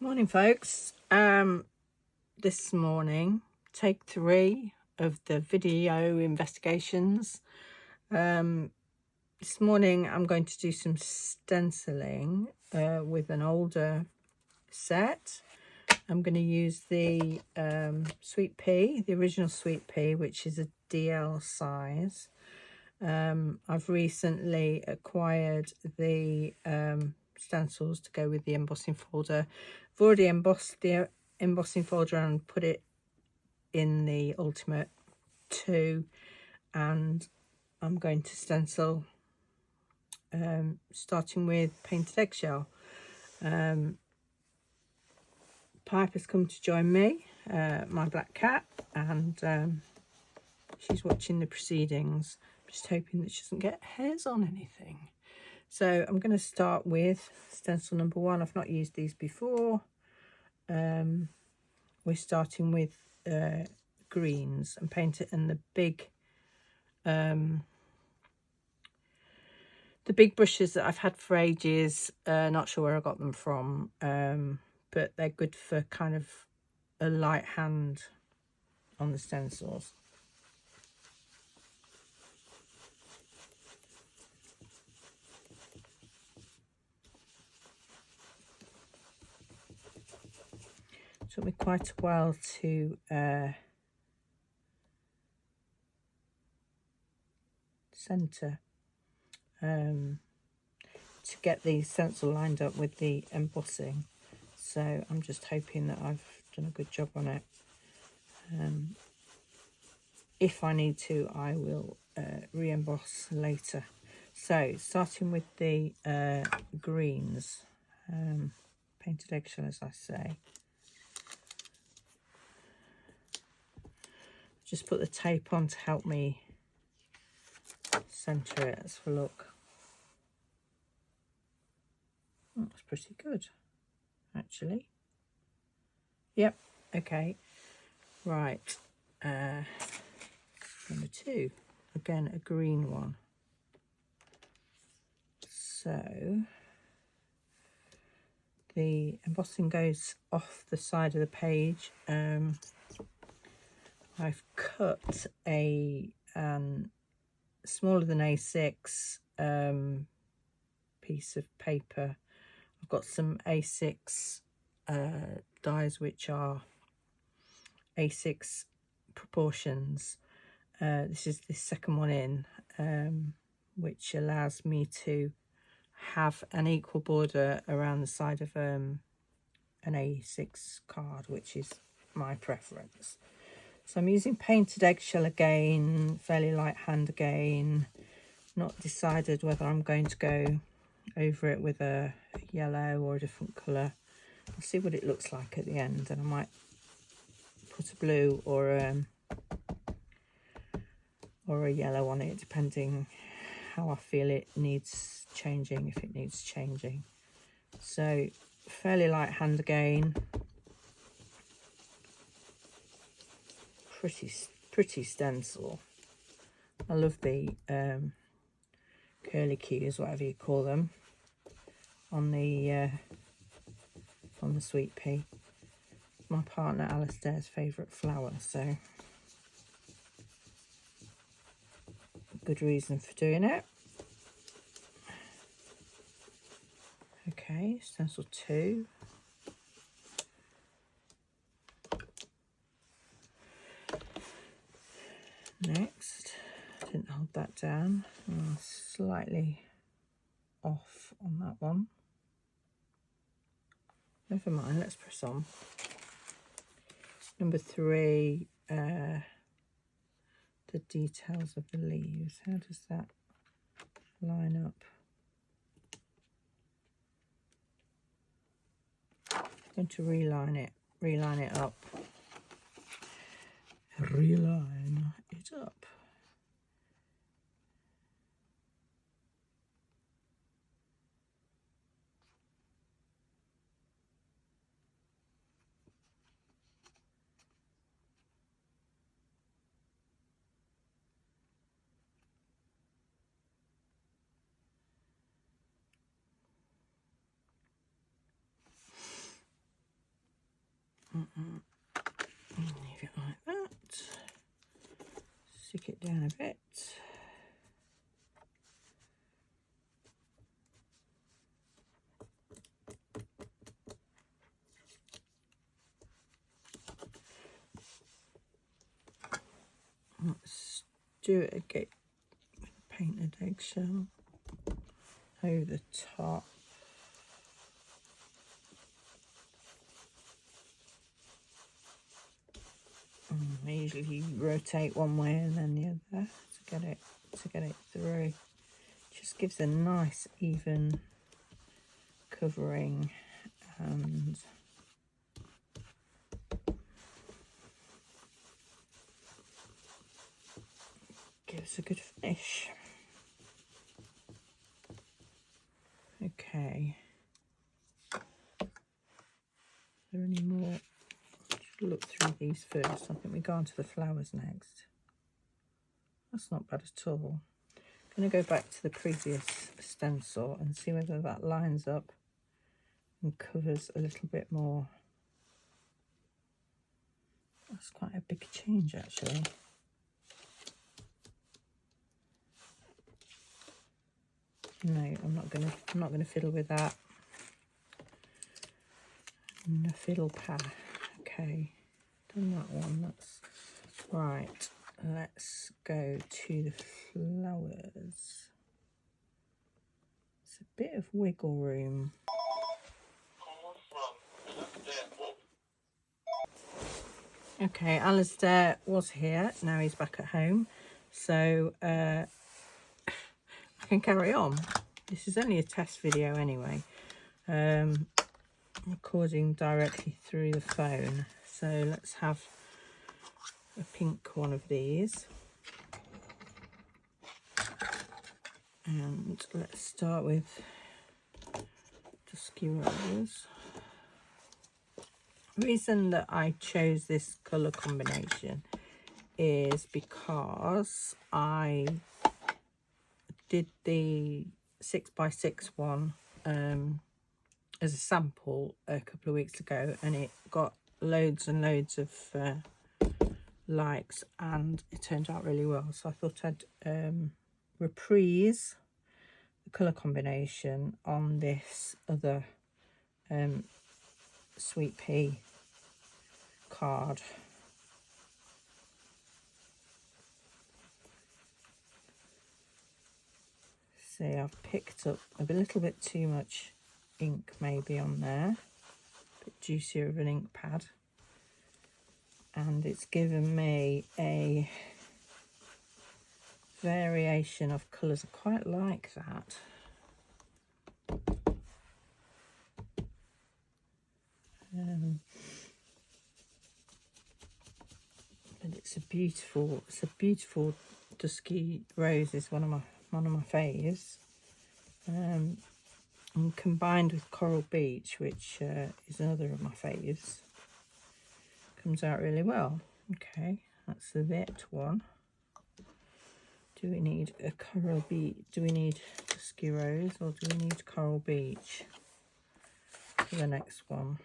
Morning, folks. This morning, take 3 of the video investigations. This morning I'm going to do some stenciling with an older set. I'm going to use the Sweet Pea, the original Sweet Pea, which is a DL size. I've recently acquired the stencils to go with the embossing folder. I've already embossed the embossing folder and put it in the Ultimate 2, and I'm going to stencil starting with painted eggshell. Pipe has come to join me, my black cat, and she's watching the proceedings. Just hoping that she doesn't get hairs on anything. So I'm going to start with stencil number 1. I've not used these before. We're starting with greens and paint it in the big brushes that I've had for ages. Not sure where I got them from, but they're good for kind of a light hand on the stencils. Took me quite a while to centre, to get the stencil lined up with the embossing. So I'm just hoping that I've done a good job on it. If I need to, I will re-emboss later. So starting with the greens, painted eggshell, as I say. Just put the tape on to help me centre it. Let's have a look. That's pretty good, actually. Yep, okay. Right. Number 2. Again, a green one. So the embossing goes off the side of the page. I've cut a smaller than A6 piece of paper. I've got some A6 dies which are A6 proportions. This is the second one in, which allows me to have an equal border around the side of an A6 card, which is my preference. So I'm using painted eggshell again, fairly light hand again. Not decided whether I'm going to go over it with a yellow or a different colour. I'll see what it looks like at the end, and I might put a blue or a yellow on it, depending how I feel it needs changing, if it needs changing. So fairly light hand again. Pretty stencil. I love the curly cues, whatever you call them, on the Sweet Pea. My partner Alistair's favourite flower, so good reason for doing it. Okay, stencil 2. Next, didn't hold that down. Slightly off on that one. Never mind, let's press on. Number 3, the details of the leaves. How does that line up? I'm going to reline it up. Reline it up. Leave it like that. Stick it down a bit. Let's do it again with a painted eggshell over the top. I usually rotate one way and then the other to get it through. Just gives a nice even covering and gives a good finish. Okay. Is there any more? Look through these first. I think we go on to the flowers next. That's not bad at all. I'm going to go back to the previous stencil and see whether that lines up and covers a little bit more. That's quite a big change actually. No, I'm not gonna fiddle with that. No fiddle pa. Okay, done that one. That's right. Let's go to the flowers. It's a bit of wiggle room. Okay, Alistair was here. Now he's back at home, so I can carry on. This is only a test video anyway. Recording directly through the phone. So let's have a pink one of these. And let's start with Dusky Rose. The reason that I chose this colour combination is because I did the 6x6 one as a sample a couple of weeks ago, and it got loads and loads of likes and it turned out really well. So I thought I'd reprise the colour combination on this other sweet pea card. See, I've picked up a little bit too much ink maybe on there, a bit juicier of an ink pad, and it's given me a variation of colours. I quite like that. But it's a beautiful Dusky Rose is one of my faves. And combined with Coral Beach, which is another of my faves, comes out really well. Okay, that's the Vet one. Do we need a Coral Beach? Do we need Dusky Rose, or do we need Coral Beach for the next one?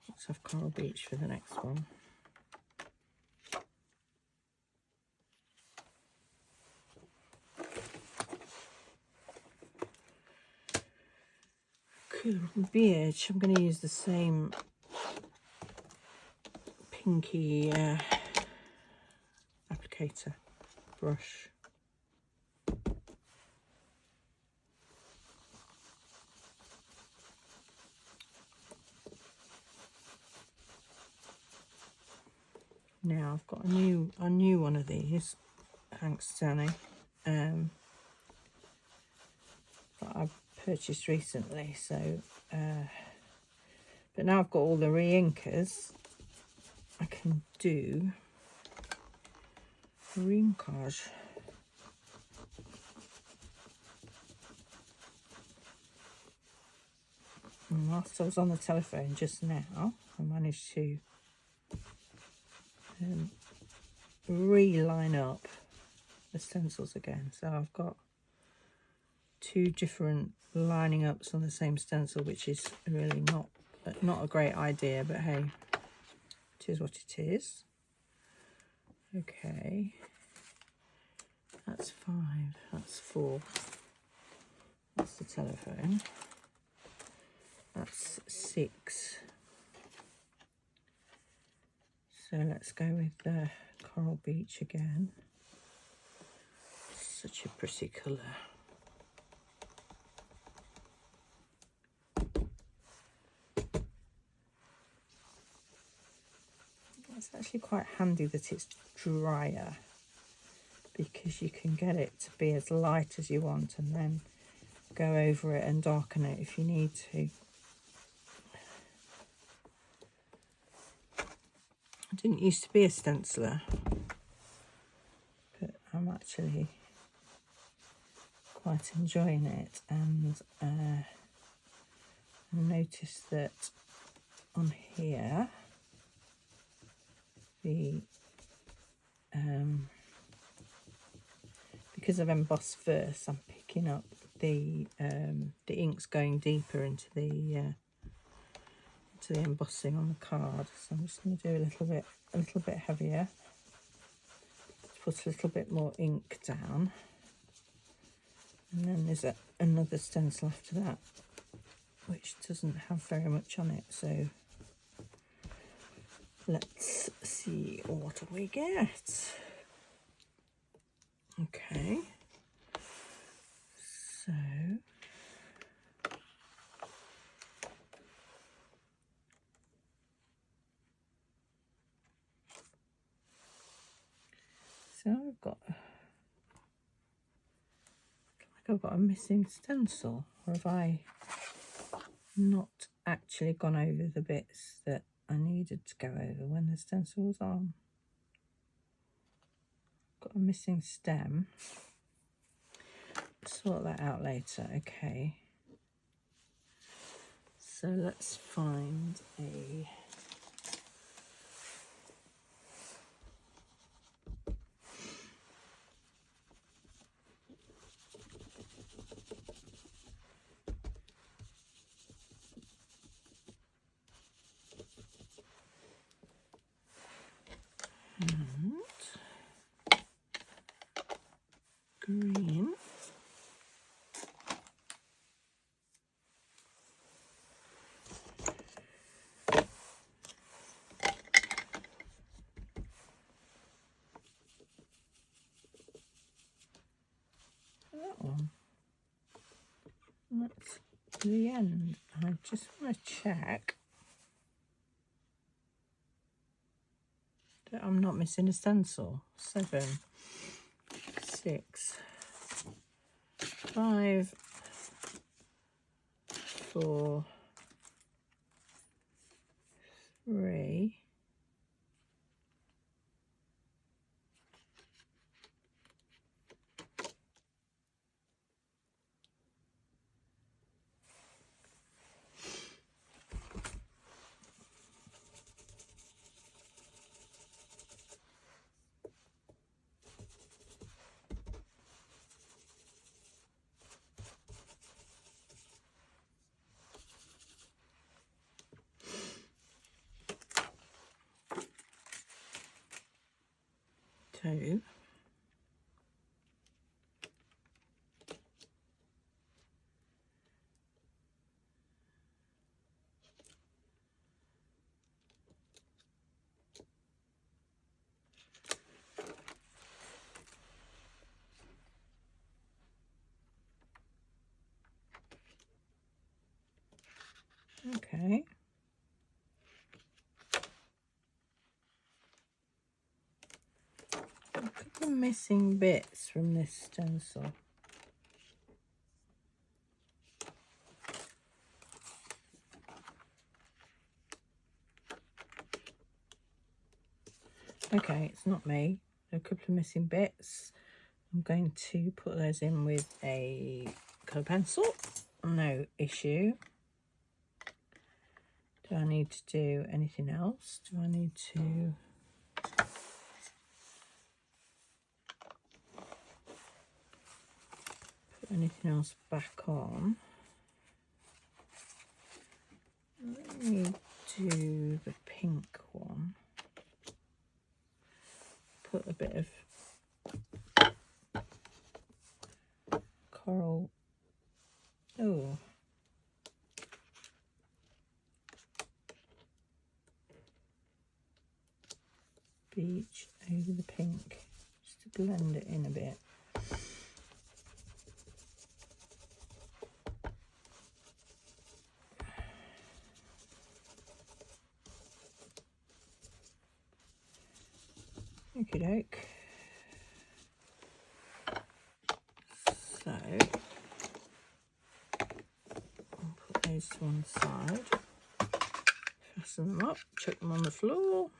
Let's have Coral Beach for the next one. Coral Beach, I'm going to use the same pinky applicator brush. Now I've got a new one of these, thanks Danny, that I've purchased recently. So, but now I've got all the re-inkers, I can do re-inkage. And whilst I was on the telephone just now, I managed to re-line up the stencils again. So I've got two different lining ups on the same stencil, which is really not a great idea, but hey, it is what it is. Okay, that's 5, that's 4, that's the telephone, that's 6. So let's go with the Coral Beach again. Such a pretty colour. It's actually quite handy that it's drier, because you can get it to be as light as you want and then go over it and darken it if you need to. I didn't used to be a stenciler, but I'm actually quite enjoying it, and I noticed that on here the because I've embossed first, I'm picking up the inks going deeper into the embossing on the card. So I'm just going to do a little bit heavier, put a little bit more ink down, and then there's another stencil after that which doesn't have very much on it, so let's see what we get. Okay, so I've got a missing stencil, or have I not actually gone over the bits that I needed to go over when the stencil was on? Got a missing stem. Sort that out later. Okay, so let's find a green. That one. That's the end. I just want to check that I'm not missing a stencil. 7, 6, 5, 4, 3, 2, okay. A couple of missing bits from this stencil. Okay, it's not me. A couple of missing bits. I'm going to put those in with a colour pencil. No issue. Do I need to do anything else? Do I need to... everything else back on. Let me do the pink one. Put a bit of coral. Oh. Beach over the pink, just to blend it in a bit. Okie doke. So I'll put those to one side, fasten them up, chuck them on the floor.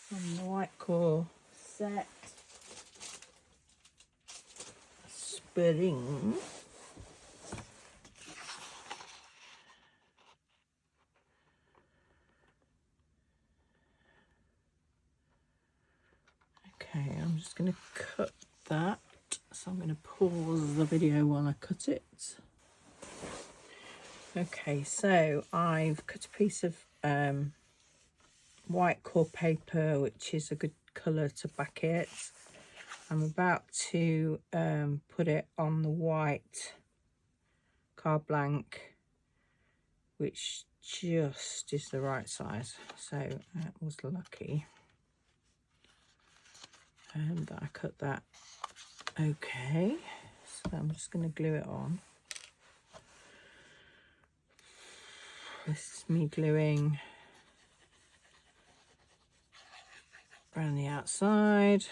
From the white core set, spring. Okay, I'm just going to cut that, so I'm going to pause the video while I cut it. Okay, so I've cut a piece of white core paper, which is a good colour to back it. I'm about to put it on the white card blank, which just is the right size, so that was lucky. And I cut that okay, so I'm just going to glue it on. This is me gluing around the outside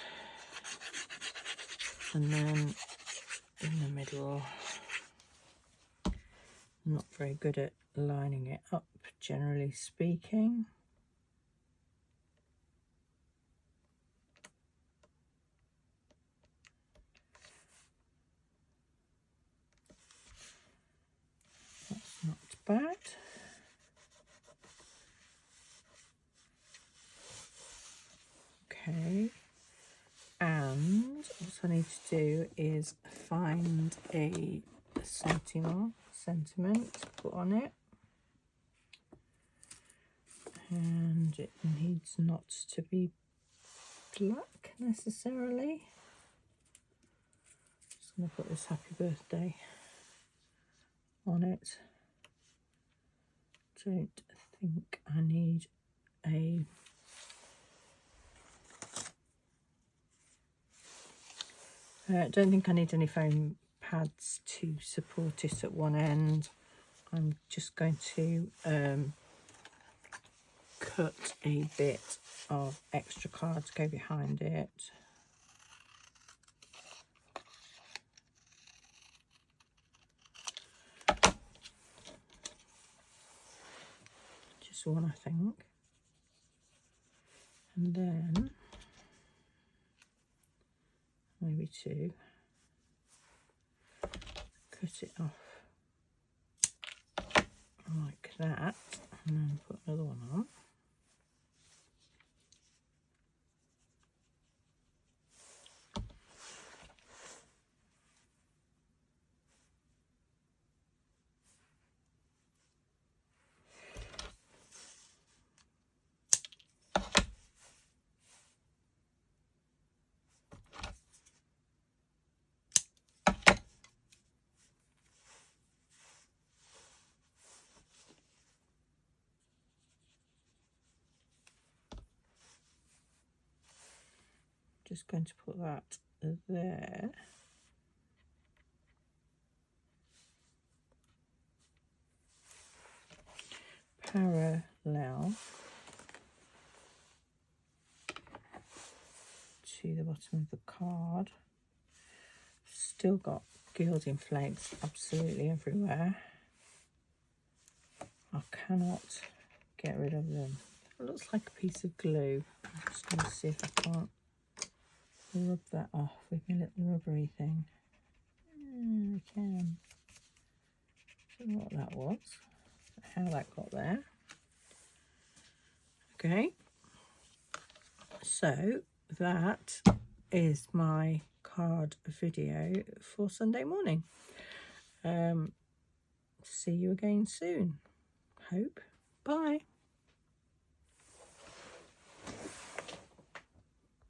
and then in the middle. I'm not very good at lining it up, generally speaking. That's not bad. Okay, and what I need to do is find a sentiment to put on it, and it needs not to be black necessarily. Just going to put this happy birthday on it. Don't think I need a don't think I need any foam pads to support it at one end. I'm just going to cut a bit of extra card to go behind it. Just one, I think. And then maybe two. Cut it off like that, and then put another one on. Just going to put that there. Parallel to the bottom of the card. Still got gilding flakes absolutely everywhere. I cannot get rid of them. It looks like a piece of glue. I'm just going to see if I can't rub that off with my little rubbery thing. I can. I don't know what that was, how that got there. Okay, so that is my card video for Sunday morning. See you again soon. Hope. Bye.